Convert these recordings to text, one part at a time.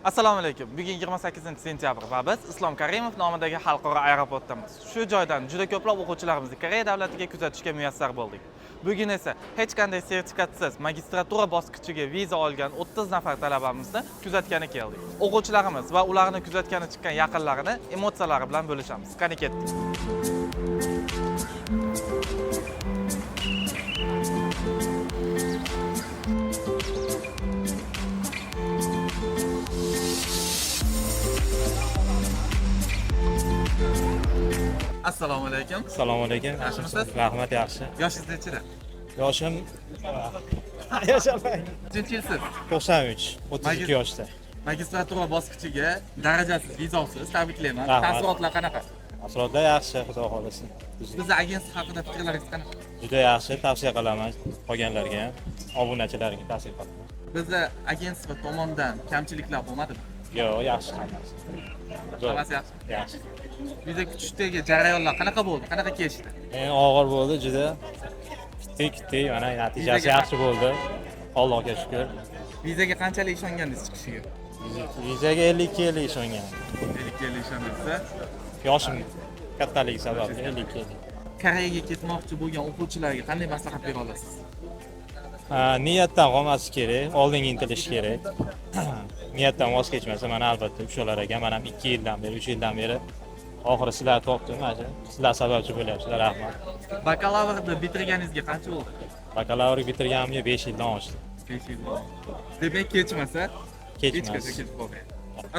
Assalomu alaykum. Bugun 28-sentyabr va biz Islom Karimov nomidagi xalqaro aeroportdamiz. Shu joydan juda ko'plab o'quvchilarimizni Koreya davlatiga kuzatishga muyassar bo'ldik. Bugun esa hech qanday sertifikatsiz magistratura bosqichiga viza olgan 30 nafar talabamizni kuzatgani keldik. O'quvchilarimiz va ularni kuzatgani chiqqan yaqinlarini emotsiyalari bilan bo'lishamiz. Qani ketdik. Assalomu alaykum. Assalomu alaykum. Yaxshimisiz? Rahmat, yaxshi. Yoshingiz nechida? Yoshim yashamayman. Nechanchi yilsiz? 93, 32 yoshda. Magistratura bosqichiga darajasiz, vizasiz tabriklayman. Rahmat. Taassurotlar qanaqa? Aslida yaxshi, xudo xolasa. Bizni agentlik haqida fikrlaringiz qanaqa? Juda yaxshi, tavsiya qilaman qolganlarga ham, obunachilarga tavsiya qilaman. Bizni agentlik tomonidan kamchiliklar bo'lmadimi? Yo'q, yaxshi hammasi. Hammasi yaxshi. Yaxshi. Viza kutishdagi jarayonlar qanaqa bo'ldi? Qanaqa kechdi? Og'ir bo'ldi, juda. Kutdik, mana natijasi yaxshi bo'ldi. Allohga shukr. Vizaga qanchalik ishongandingiz chiqishiga? Vizaga 52 yil ishongan. 52 yil ishondingizda. Yoshim kattaligi sababli 52 yil. Koreyaga ketmoqchi bo'lgan o'quvchilarga qanday maslahat bera olasiz? Niyatdan qolmaslik kerak, oldinga intilish kerak. Niyatdan voz kechmasa, mana albatta o'shalarga men ham 2 yildan beri, 3 yildan beri oxiri sizlar topdim, mana sizlar sababchi bo'lyapsizlar, rahmat. Bakalavrni bitirganingizga qancha bo'ldi? Bakalavr bitirganimga 5 yildan oshdi. 5 yil bo'ldi. Demak, kechmasa, hech Kechmas. qachon ketib qolmaydi.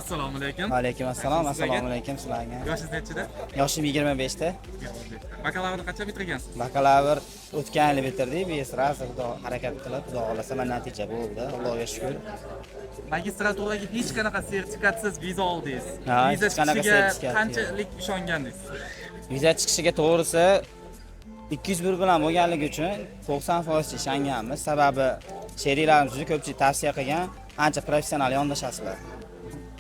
Assalomu alaykum. Alaykum assalom, assalomu alaykum sizlarga. Yoshingiz nechida? Yoshim 25 ta. Bakalavrni qachon bitirgansiz? Bakalavr o'tgan yil bitirdik, besraz xudo harakat qilib, xudo xolasa mana natija bo'ldi. Allohga shukr. Magistraturaga hech qanaqa sertifikatsiz viza oldingiz. Ha, Viza hech qanaqa chiqishiga sertifikat yo'q. qanchalik ishongandingiz? Viza chiqishiga to'g'risi 201 bilan bo'lganligi uchun 90% ishonganmiz. Sababi sheriklarimiz juda ko'pchilik tavsiya qilgan, ancha professional yondashasizlar.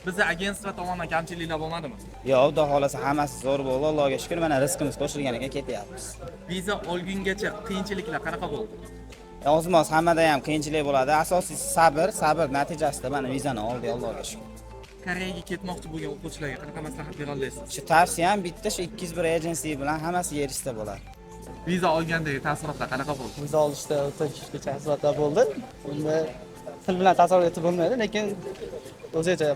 Bizni agentlik tomonidan kamchiliklar bo'lmadimi? Yo'q, xudo xolasa hammasi zo'r bo'ldi. Allohga shukr, mana rizqimiz qo'shilganiga ketyapmiz. Viza olgungacha qiyinchiliklar qanaqa bo'ldi? Ozmoz hammada ham qiyinchilik bo'ladi. Asosiysi sabr natijasida mana vizani oldik, Allohga shukr. Koreyaga ketmoqchi bo'lgan o'quvchilarga qanaqa maslahat bera olasiz? Shu tavsiyam bitta shu 201 agency bilan hammasiga erishsa bo'ladi. Viza olgandagi taassurotlar qanaqa bo'ldi? Viza olishda o'ta kuchli taassurotlar bo'ldi. Unda til bilan tasavvur etib bo'lmaydi, lekin o'zicha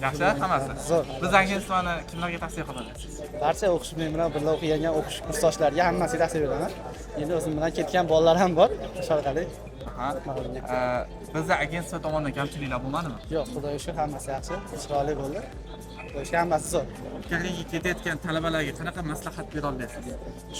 Yaxshi, hammasi. zo'r. Biz agentlani kimlarga tavsiya qilasiz? Barcha o'qish men bilan birga o'qigan o'qish kursdoshlarga hammasiga tavsiya beraman. Endi o'zim bilan ketgan bolalar ham bor. O'sha orqali. Bizni agentlik tomonidan kamchiliklar bo'lmadimi? Yo'q, xudoga shukr, hammasi yaxshi, chiroyli bo'ldi. O'sha hammasi zo'r. Koreyaga ketayotgan talabalarga qanaqa maslahat bera olasiz?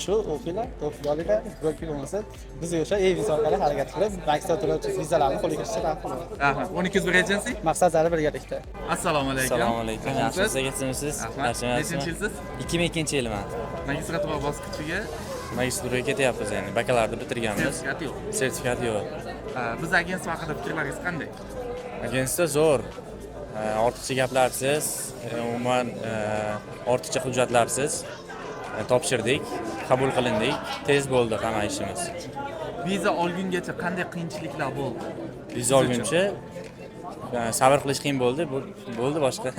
Shu o'qinglar, o'qib olinglar, yoki bo'lmasa biz o'sha e-viza orqali harakat qilib, magistratura vizalarni qo'lga kiritishga taqdim. Rahmat. 1201 agency. Maqsadlari birgalikda. Assalomu alaykum. Assalomu alaykum. Yaxshimisiz, yaxshimisiz? Nechanchi yilsiz? 2002-yilman. Magistratura bosqichiga Magistraturaga ketyapmiz, ya'ni bakalavrni bitirganmiz. sertifikat yo'q. Sertifikat yo'q. Biz agentlik haqida fikrlaringiz qanday? Agentlikda zo'r. Ortiqcha gaplarsiz, umuman ortiqcha hujjatlarsiz topshirdik, qabul qilindik. Tez bo'ldi hamma ishimiz. Viza olgungacha qanday qiyinchiliklar bo'ldi? Viza olguncha sabr qilish qiyin bo'ldi. Bo'ldi boshqa.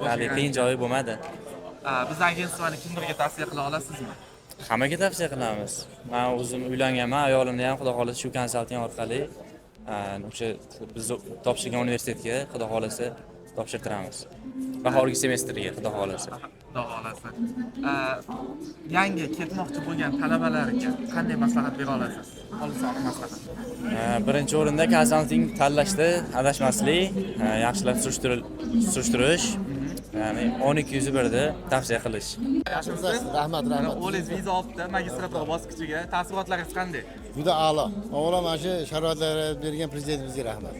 Hali qiyin joyi bo'lmadi. Biz agentlikni kimlarga tavsiya qila olasizmi? Hammaga tavsiya qilamiz. Men o'zim uylanganman, ayolimni ham xudo xolasa shu konsalting orqali o'sha biz topshirgan universitetga xudo xolasa topshirtiramiz. Bahorgi semestrga xudo xolasa. Xudo xolasa. Yangi ketmoqchi bo'lgan talabalarga qanday maslahat bera olasiz? Xolisona maslahat. Birinchi o'rinda konsalting tanlashda adashmaslik, yaxshilab surishtirish, ya'ni 1201 tavsiya qilish. Yaxshimisiz? Rahmat. O'g'lingiz viza olibdi, magistratura bosqichiga. Taassurotlaringiz qanday? Juda a'lo. Avvalo mana shu sharoitlarni bergan prezidentimizga rahmat.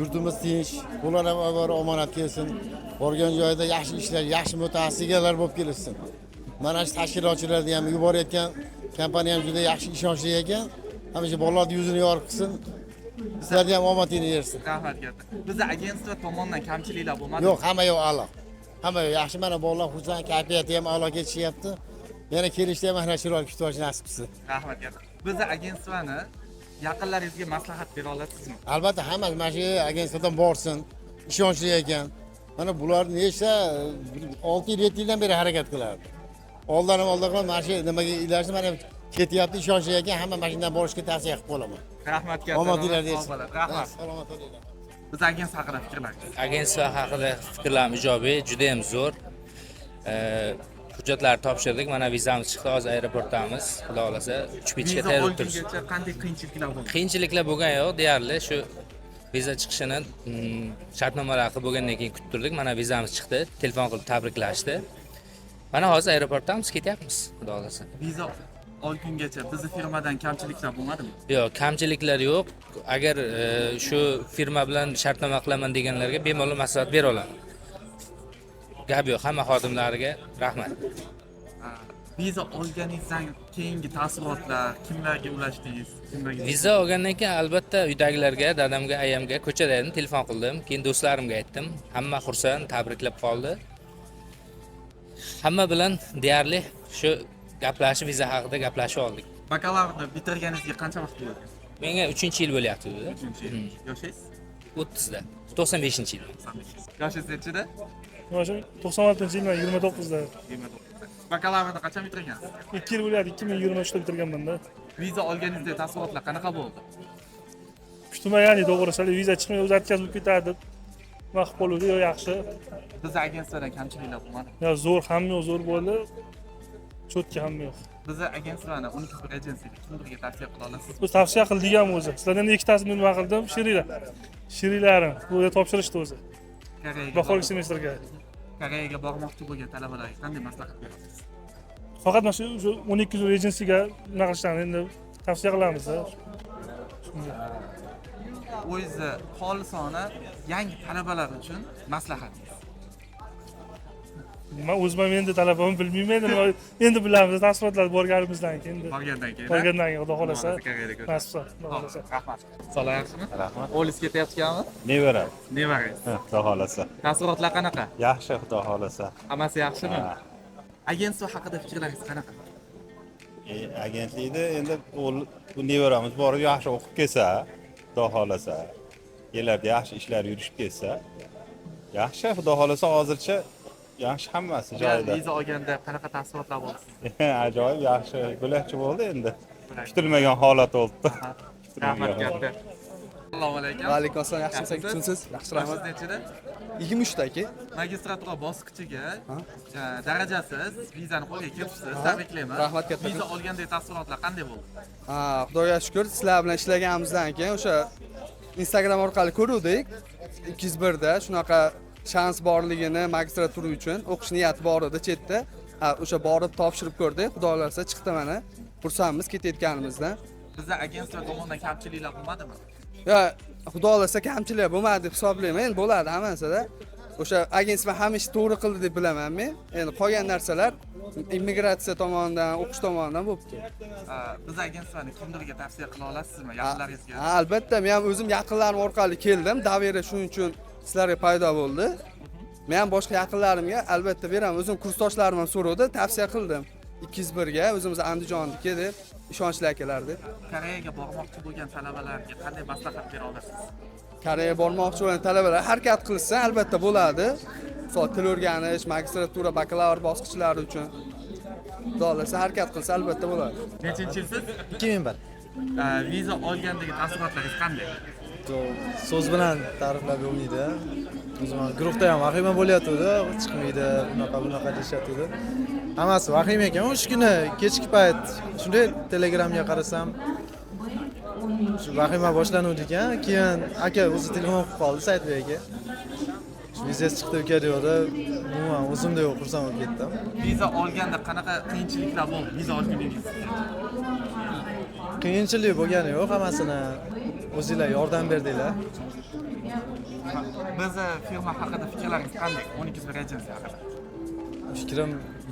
Yurtimiz tinch, ular ham avvalo omonat kelsin. Borgan joyda yaxshi ishlar, yaxshi mutaxassislar bo'lib kelsin. Mana shu tashkilotchilarni ham yuborayotgan kompaniya ham juda yaxshi ishonchli ekan. Hamisha bolalarning yuzini yorib qilsin. Sizlarga ham omadini bersin. Rahmat katta. Bizni agentlik tomonidan kamchiliklar bo'lmadi? Yo'q, hamma yo'q a'lo. Hamma yaxshi, mana bolalar xursand, kayfiyati ham a'lo ketishyapti. Yana kelishda ham mana chiroyli kutib olish nasib qilsin. Rahmat katta. Bizni agentlikni yaqinlaringizga maslahat bera olasizmi? Albatta hammasi mana shu agentlikdan borsin, ishonchli ekan. Mana bular necha 6-7 yildan beri harakat qilardi. Oldin mana shu nimaga ilashdi, mana ketyapti, ishonchli ekan, hamma mashinadan borishga tavsiya qilib qolaman. Rahmat katta. Omadinglar deysiz. Rahmat. Salomat bo'linglar. Biz agentlik haqida fikrlaringiz. Agentlik haqida fikrlarim ijobiy, juda ham zo'r. Hujjatlarni topshirdik, mana vizamiz chiqdi, hozir aeroportdamiz. Xudo xolasa uchib ketishga tayyor turibmiz. Olgungacha qanday qiyinchiliklar bo'ldi? Qiyinchiliklar bo'lgan yo'q, deyarli shu viza chiqishini shartnomalar qilib bo'lgandan keyin kutib turdik. Mana vizamiz chiqdi, telefon qilib tabriklashdi. Mana hozir aeroportdamiz, ketyapmiz, xudo xolasa. Viza olgungacha bizni firmadan kamchiliklar bo'lmadimi? Yo'q, kamchiliklar yo'q. Agar shu firma bilan shartnoma qilaman deganlarga bemalol maslahat bera olaman. Gap yo'q, hamma xodimlariga rahmat. Viza olganingizdan keyingi taassurotlar, kimlarga ulashdingiz? Kimlarga? Viza olgandan keyin albatta uydagilarga, dadamga, ayamga ko'chada edim, telefon qildim. Keyin do'stlarimga aytdim. Hamma xursand, tabriklab qoldi. Hamma bilan deyarli shu gaplashib, viza haqida gaplashib oldik. Bakalavriatni bitirganingizga qancha vaqt bo'ldi? Menga 3-yil bo'lyapti bu. 3-yil. Yoshingiz? 30 da. 95-yil. Yoshingiz nechida? Yoshim 96-yilman, 29da. 29. Bakalavriatni qachon bitirgansiz? 2 yil bo'lyapti, 2023da bitirganman-da. Viza olganingizda taassurotlar qanaqa bo'ldi? Kutmagan edi, to'g'risi, viza chiqmay o'zi o'tkazib ketadi. Vaqt bo'ldi, yo yaxshi. Biz agentlikdan kamchiliklar bo'lmadi. Yo zo'r, hamma yo'q zo'r bo'ldi. Cho'tka hamma yo'q. Bizni agentliklarni 12 agensiyaga kimlarga tavsiya qila olasiz? Biz tavsiya qildik ham o'zi. Sizlardan ikkitasini nima qildim? Sherilarim. Bu yerda topshirishdi o'zi. Bahorgi semestrga. Koreyaga bormoqchi bo'lgan talabalarga qanday maslahat berasiz? Faqat mana shu 12 agensiyaga nima qilishlarni endi tavsiya qilamiz. O'zi xolisona yangi talabalar uchun maslahatingiz. Men o'zim endi talabamni bilmayman, endi bilamiz, taassurotlar borganimizdan keyin. Borgandan keyin. Borgandan keyin, xudo xolasa. Nasib. Rahmat. Salomat yaxshimi? Rahmat. O'g'lingiz ketayotganmi? Nevara. Nevarangiz. Xudo xolasa. Taassurotlar qanaqa? Yaxshi, xudo xolasa. Hammasi yaxshimi? Agentlik haqida fikrlaringiz qanaqa? Agentlikda endi bu nevaramiz borib yaxshi o'qib kelsa, xudo xolasa, yerlarda yaxshi ishlar yurishib ketsa, yaxshi, xudo xolasa hozircha yaxshi hammasi joyida. Viza olganda qanaqa taassurotlar bo'ldi? Ajoyib yaxshi bo'lakchi bo'ldi endi. Kutilmagan holat bo'ldi. Rahmat katta. Assalomu alaykum. Va alaykum assalom, yaxshimisiz, kuchimsiz? Yaxshi, rahmat. Siz nechida? 23da aka. Magistratura bosqichiga darajasiz vizani qo'lga kiritibsiz. Tabriklayman. Rahmat katta. Viza olganda taassurotlar qanday bo'ldi? Xudoga shukr, sizlar bilan ishlaganimizdan keyin o'sha Instagram orqali ko'ruvdik. 201da shunaqa shans borligini magistratura uchun o'qish niyati bor edi chetda. O'sha borib topshirib ko'rdik. Xudo xolasa chiqdi mana. Xursandmiz ketayotganimizdan. Bizda agentlik tomonidan kamchiliklar bo'lmadimi? Yo, xudo xolasa kamchilik bo'lmadi deb hisoblayman. Endi bo'ladi hammasida. O'sha agentlik hamma ishni to'g'ri qildi deb bilaman men. Endi qolgan narsalar immigratsiya tomonidan, o'qish tomonidan bo'libdi. Biz agentlikni kimlarga tavsiya qila olasizmi? Yaqinlaringizga? Albatta, men ham o'zim yaqinlarim orqali keldim. Davera shuning uchun sizlarga paydo bo'ldi. Men ham boshqa yaqinlarimga albatta beraman. O'zim kursdoshlarim ham so'radi, tavsiya qildim. 201ga o'zimiz Andijonniki deb ishonchli akalar deb. Koreyaga bormoqchi bo'lgan talabalarga qanday maslahat bera olasiz? Koreyaga bormoqchi bo'lgan talabalar harakat qilsa albatta bo'ladi. Misol til o'rganish, magistratura, bakalavr bosqichlari uchun. Xudo xolasa harakat qilsa albatta bo'ladi. Nechinchi yilsiz? 2001. Viza olgandagi taassurotlaringiz qanday? So'z bilan ta'riflab bo'lmaydi. O'zim guruhda ham vahima bo'layotdi, chiqmaydi, bunaqa deyishyapti. Hammasi vahima ekan. O'sha kuni kechki payt shunday Telegramga qarasam, shu vahima boshlanuvdi ekan. Keyin aka o'zi telefon qilib qoldi saytbekga. Vizasi chiqdi uka deydi. Umuman o'zimda yo'q, xursand bo'lib ketdim. Viza olganda qanaqa qiyinchiliklar bo'ldi? Viza olganingizda? Qiyinchilik bo'lgani yo'q, hammasini o'zingizlar yordam berdinglar. Biz firma haqida fikrlaringiz qanday? 12 agensiya haqida. Fikrim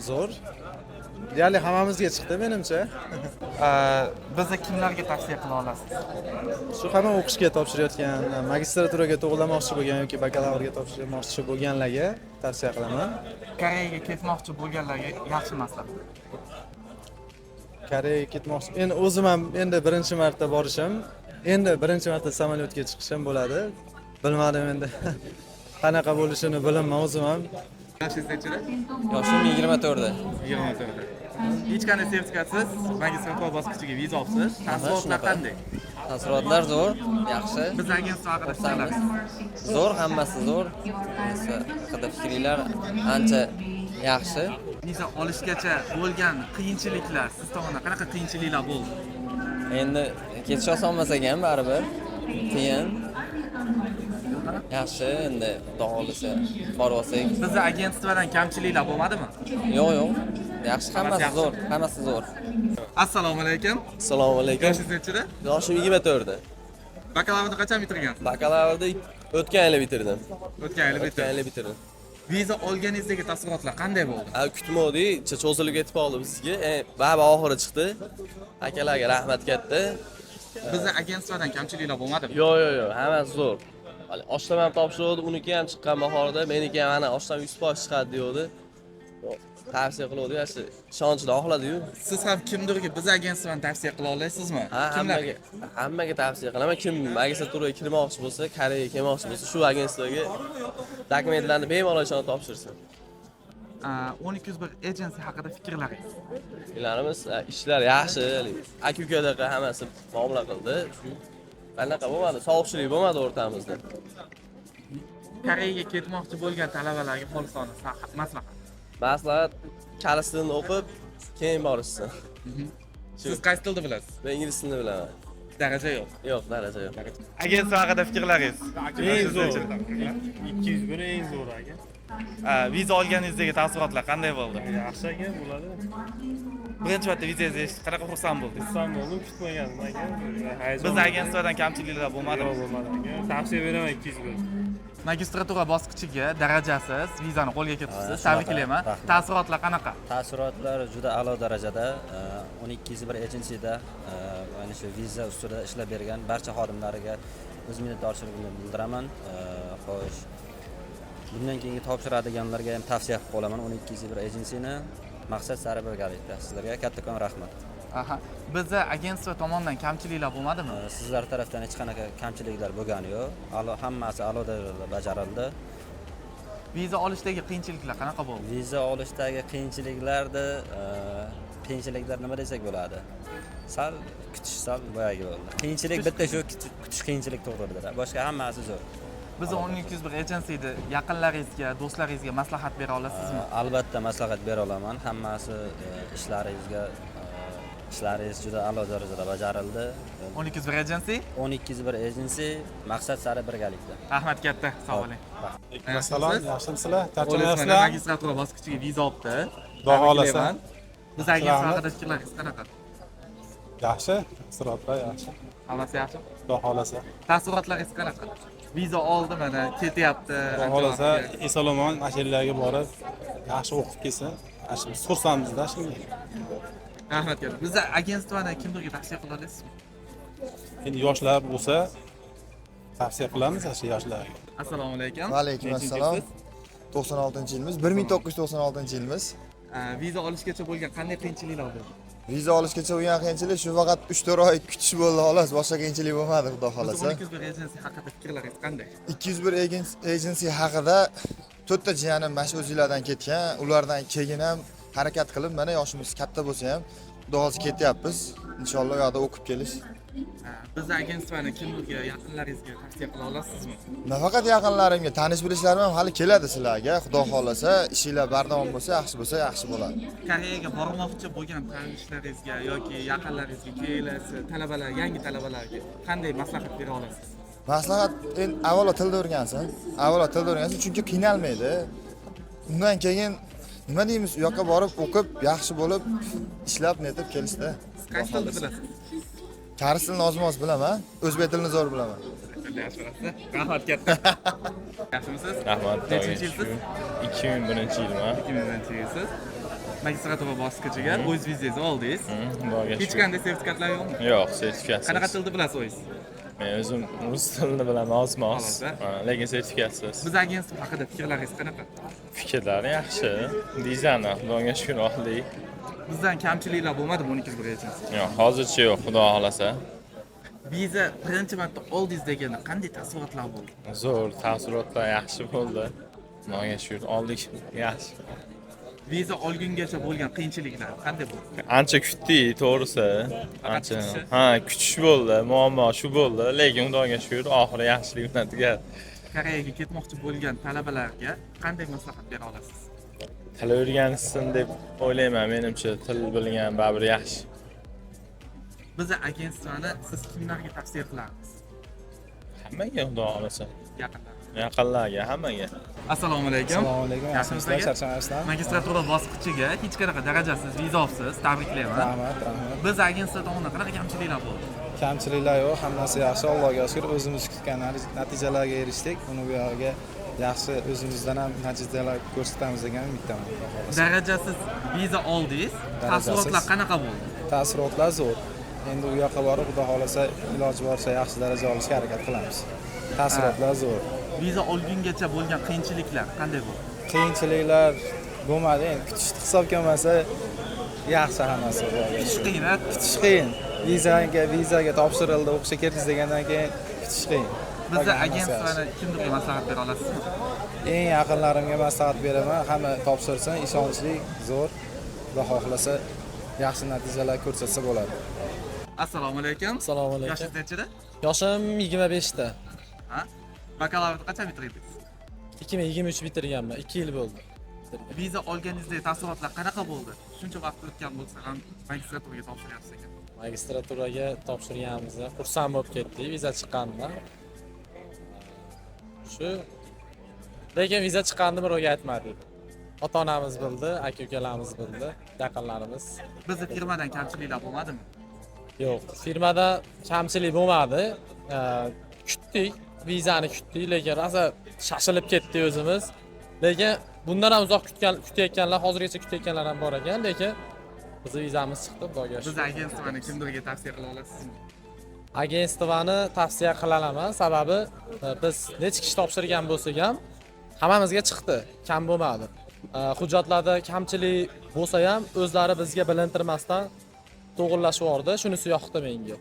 zo'r. Deyarli hammamizga chiqdi menimcha. Bizni kimlarga tavsiya qila olasiz? Shu hamma o'qishga topshirayotgan, magistraturaga to'g'rilamoqchi bo'lgan yoki bakalavrga topshirmoqchi bo'lganlarga tavsiya qilaman. Koreyaga ketmoqchi bo'lganlarga yaxshi maslahat. Koreyaga ketmoqchi. Endi o'zim ham endi birinchi marta borishim Endi birinchi marta samolyotga chiqishim bo'ladi. Bilmadim endi. Qanaqa bo'lishini bilmayman o'zim ham. Yoshingiz nechida? Yoshim 24 da. 24da. Hech qanday sertifikatsiz magistraturaga bosqichiga viza olibsiz. Taassurotlar qanday? Taassurotlar zo'r, yaxshi. Biz agentlik haqida fikrlaymiz. Zo'r, hammasi zo'r. Haqida fikringlar ancha yaxshi. Viza olishgacha bo'lgan qiyinchiliklar siz tomonidan qanaqa qiyinchiliklar bo'ldi? Endi ketish oson emas ekan baribir. Qiyin. Yaxshi, endi xudo xohlasa borib olsak. Bizning agentlikdan kamchiliklar bo'lmadimi? Yo'q, yo'q. Yaxshi, hammasi zo'r, hammasi zo'r. Assalomu alaykum. Assalomu alaykum. Yoshingiz nechida? Yoshim 24 da. Bakalavrni qachon bitirgansiz? Bakalavrni o'tgan yili bitirdim. O'tgan yili bitirdim. Viza olganingizdagi taassurotlar qanday bo'ldi? Kutmadik, cho'zilib ketib qoldi bizga. Baba oxiri chiqdi. Akalarga rahmat katta. Bizning agentlikdan kamchiliklar bo'lmadimi? Yo'q, hammasi zo'r. Oshtam ham topshirdi, uniki ham chiqqan bahorda, meniki ham ana oshtam 100% chiqadi deydi. Tavsiya qiladi, yaxshi ishonchli oqladi-yu. Siz ham kimdirga biz agentlikdan tavsiya qila olasizmi? Kimlarga? Hammaga tavsiya qilaman. Kim magistraturaga kirmoqchi bo'lsa, Koreyaga kelmoqchi bo'lsa, shu agentlikga dokumentlarni bemalol topshirsin. 1201 agency haqida fikrlaringiz? Fikrlarimiz ishlar yaxshi, aka-ukadaqa hammasi muomala qildi. Qanaqa bo'lmadi, sovuqchilik bo'lmadi o'rtamizda. Koreyaga ketmoqchi bo'lgan talabalarga xolisona maslahat. Maslahat chalus tilini o'qib, keyin borishsin. Siz qaysi tilni bilasiz? Men ingliz tilini bilaman. Daraja yo'q. Yo'q, daraja yo'q. Agentlik haqida fikrlaringiz? Eng zo'r. 201 eng zo'r aka. Viza olganingizdagi taassurotlar qanday bo'ldi? Yaxshi aka bo'ladi. Birinchi marta vizangizni eshitib qanaqa xursand bo'ldingiz? Xursand bo'ldim, kutmagandim aka. Biz agentlikdan kamchiliklar bo'lmadimi? Bo'lmadi aka. Tavsiya beraman 201. Magistratura bosqichiga darajasiz vizani qo'lga kiritibsiz. Tabriklayman. Taassurotlar qanaqa? Taassurotlar juda a'lo darajada. 1201 agencyda mana shu viza ustida ishlab bergan barcha xodimlariga o'z minnatdorchiligimni bildiraman. Xo'sh, bundan keyingi topshiradiganlarga ham tavsiya qilib qolaman 1201 agencyni. Maqsad sari birgalikda. Sizlarga kattakon rahmat. Bizni agentlik tomonidan kamchiliklar bo'lmadimi? Sizlar tarafdan hech qanaqa kamchiliklar bo'lgani yo'q. Hammasi a'lo darajada bajarildi. Viza olishdagi qiyinchiliklar qanaqa bo'ldi? Viza olishdagi qiyinchiliklar nima desak bo'ladi? Sal kutish sal boyagi bo'ldi. Qiyinchilik bitta shu kutish qiyinchilik tug'dirdi. Boshqa hammasi zo'r. Biz 1201 agencyda yaqinlaringizga, do'stlaringizga maslahat bera olasizmi? Albatta maslahat bera olaman. Hammasi ishlaringiz juda a'lo darajada bajarildi. 1201 agency? 1201 agency maqsad sari birgalikda. Rahmat katta, sog' bo'ling. Assalom, yaxshimisizlar? Tarjimayapsizlar? Magistratura bosqichiga viza olibdi. Xudo xolasa. Biz agentlik haqida fikrlaringiz qanaqa? Yaxshi, taassurotlar yaxshi. Hammasi yaxshi? Xudo xolasa. Taassurotlaringiz qanaqa? Viza oldi mana, ketyapti. Xudo xolasa, eson-omon mashinlarga borib, yaxshi o'qib kelsin. Biz xursandmizda shunga. Rahmat katta. Biz agentlikdan kimlarga tavsiya qila olasizmi? Endi yoshlar bo'lsa, tavsiya qilamiz o'sha yoshlarga. Assalomu alaykum. Va alaykum assalom. 96-yilimiz, 1996-yilimiz. Viza olishgacha bo'lgan qanday qiyinchiliklar bo'ldi? Viza olishgacha bo'lgan qiyinchilik shu faqat 3-4 oy kutish bo'ldi xolos, boshqa qiyinchilik bo'lmadi, xudo xolasa. 1201 agency haqida fikrlaringiz qanday? 201 agency haqida 4 ta jiyanim mana shu o'zinglardan ketgan, ulardan keyin ham harakat qilib, mana yoshimiz katta bo'lsa ham, xudo xolasa ketyapmiz. Inshaalloh u yoqda o'qib kelish. Biz agentlikdan kimlarga, yaqinlaringizga tavsiya qila olasizmi? Nafaqat yaqinlarimga, tanish bilishlarim ham hali keladi sizlarga. Xudo xolasa, ishinglar bardavom bo'lsa, yaxshi bo'ladi. Koreyaga bormoqchi bo'lgan tanishlaringizga yoki yaqinlaringizga kelasi talabalar, yangi talabalarga qanday maslahat bera olasiz? Maslahat endi avvalo tilni o'rgansin. Chunki qiynalmaydi. Undan keyin nima deymiz, u yoqqa borib o'qib, yaxshi bo'lib, ishlab netib kelishdi. Siz qaysi tilni bilasiz? Koreys tilini oz-moz bilaman, o'zbek tilini zo'r bilaman. Rahmat katta. Yaxshimisiz? Rahmat. Nechinchi yilsiz? 2001-yilman. 2001-yilsiz. Magistratura bosqichiga o'z vizangizni oldingiz. Hech qanday sertifikatlar yo'qmi? Yo'q, sertifikatsiz. Qanaqa tilni bilasiz o'zingiz? Men o'zim rus tilini bilaman oz-moz, lekin sertifikatsiz. Biz agentlik haqida fikrlaringiz qanaqa? Fikrlar yaxshi, dizayner, Xudoga shukr oldik. Bizdan kamchiliklar bo'lmadimi 1201 agency? Yo'q, hozircha yo'q, xudo xolasa. Viza birinchi marta oldingiz deganda qanday taassurotlar bo'ldi? Zo'r, taassurotlar yaxshi bo'ldi. Xudoga shukr, oldik, yaxshi. Viza olgungacha bo'lgan qiyinchiliklar qanday bo'ldi? Ancha kutdik, to'g'risi. Ancha. Ha, kutish bo'ldi, muammo shu bo'ldi, lekin Xudoga shukr, oxiri yaxshilik bilan tugadi. Koreyaga ketmoqchi bo'lgan talabalarga qanday maslahat bera olasiz? Til o'rganishsin deb o'ylayman, menimcha til bilgan baribir yaxshi. Bizni agentstvani siz kimlarga tavsiya qilarsiz? Hammaga Xudo xolasa. Yaqinlar. Yaqinlarga, hammaga. Assalomu alaykum. Assalomu alaykum. Yaxshimisizlar? Charchamayapsizlar? Magistratura bosqichiga hech qanaqa darajasiz vizasiz tabriklayman. Rahmat, rahmat. Biz agentsiya tomonidan qanaqa kamchiliklar bo'ldi? Kamchiliklar yo'q, hammasi yaxshi. Allohga shukr, o'zimiz kutgan natijalarga erishdik. Uni bu yerga yaxshi o'zimizdan ham natijalar ko'rsatamiz degan umiddaman. Darajasiz viza oldingiz, taassurotlar qanaqa bo'ldi? Taassurotlar zo'r. Endi u yoqqa borib, xudo xolasa, iloji boricha yaxshi daraja olishga harakat qilamiz. Taassurotlar zo'r. Viza olgungacha bo'lgan qiyinchiliklar qanday bo'ldi? Qiyinchiliklar bo'lmadi, endi kutishni hisobga olmasa yaxshi hammasi. Kutish qiyin-a? Kutish qiyin. Vizaga topshirildi, o'qishga kirdiz degandan keyin kutish qiyin. Bizni agentstvani kimlarga maslahat bera olasizmi? Eng yaqinlarimga maslahat beraman, hamma topshirsin, ishonchli, zo'r. Xudo xohlasa yaxshi natijalar ko'rsatsa bo'ladi. Assalomu alaykum. Assalomu alaykum. Yoshingiz nechida? Yoshim 25 ta. Ha? Bakalavriat qachon bitirdingiz? 2023 bitirganman. 2 yil bo'ldi. Viza olganingizda taassurotlar qanaqa bo'ldi? Shuncha vaqt o'tgan bo'lsa ham magistraturaga topshiryapsiz ekan. Magistraturaga topshirganimizda xursand bo'lib ketdik viza chiqqanidan. Shu lekin viza chiqqanini birovga aytmadik. Ota-onamiz bildi, aka-ukalarimiz bildi, yaqinlarimiz. Bizni firmadan kamchiliklar bo'lmadimi? Yo'q, firmada kamchilik bo'lmadi. Kutdik, vizani kutdik, lekin rosa shashilib ketdik o'zimiz. Lekin bundan ham uzoq kutayotganlar, hozirgacha kutayotganlar ham bor ekan, lekin bizning vizamiz chiqdi, Xudoga shukr. Biz agentstvani kimlarga tavsiya qila olasizmi? Agentstvani tavsiya qilaman, sababi biz necha kishi topshirgan bo'lsak ham hammamizga chiqdi, kam bo'lmadi. Hujjatlarda kamchilik bo'lsa ham o'zlari bizga bilintirmasdan to'g'rilashib yubordi, shunisi yoqdi menga.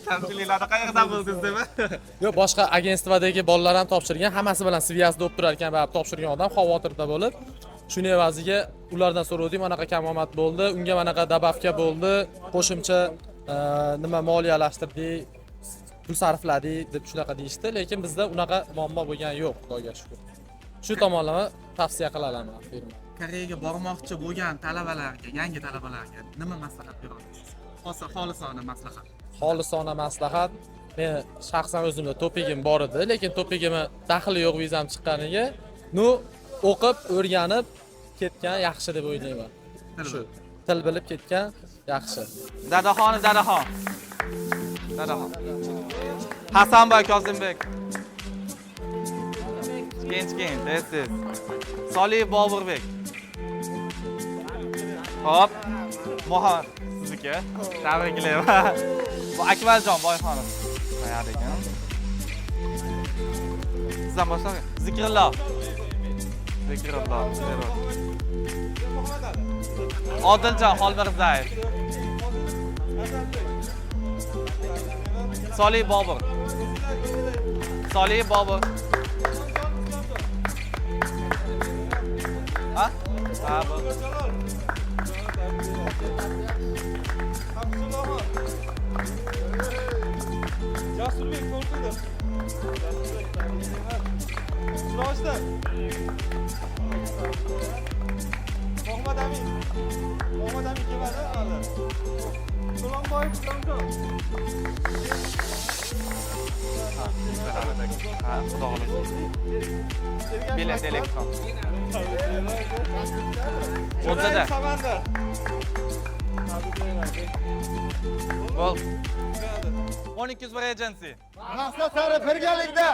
Kamchiliklarni qayerdan bildingiz dema? Yo'q, boshqa agentstvadagi bolalar ham topshirgan, hammasi bilan sviyazda bo'lib turar ekan, baribir topshirgan odam xavotirda bo'lib, shuning evaziga ulardan so'radim, anaqa kamomad bo'ldi, unga manaqa dabavka bo'ldi, qo'shimcha nima moliyalashtirdik, pul sarfladik deb shunaqa deyishdi, lekin bizda unaqa muammo bo'lgani yo'q, Xudoga shukr. Shu tomonlama tavsiya qilaman firma. Koreyaga bormoqchi bo'lgan talabalarga, yangi talabalarga nima maslahat bera olasiz? Xolisona maslahat. Xolisona maslahat. Men shaxsan o'zimda to'pigim bor edi, lekin to'pigimni daxli yo'q vizam chiqqaniga, o'qib, o'rganib ketgan yaxshi deb o'ylayman. Shu til bilib ketgan yaxshi. Dadaxon. Hasanboy Kozimbek. Genç, tez. Solih Boburbek. Hop. Muhammad sizniki. Tabriklayman. Bu Akmaljon Boyxonov. Qayerda ekan? Sizdan boshlang. Zikrulloh. Odiljon Xolmirzayev. Solih Bobur. Ha? Ha, bu. Jasurbek To'rqulov. Chiroshda. Muhammad Amin kelmadi hali. So'ronboyev Islomjon. Ha, xudo xohlasa. Bilet elektron. O'zida. Bo'l. 1201 agency. Mahsulot sari birgalikda.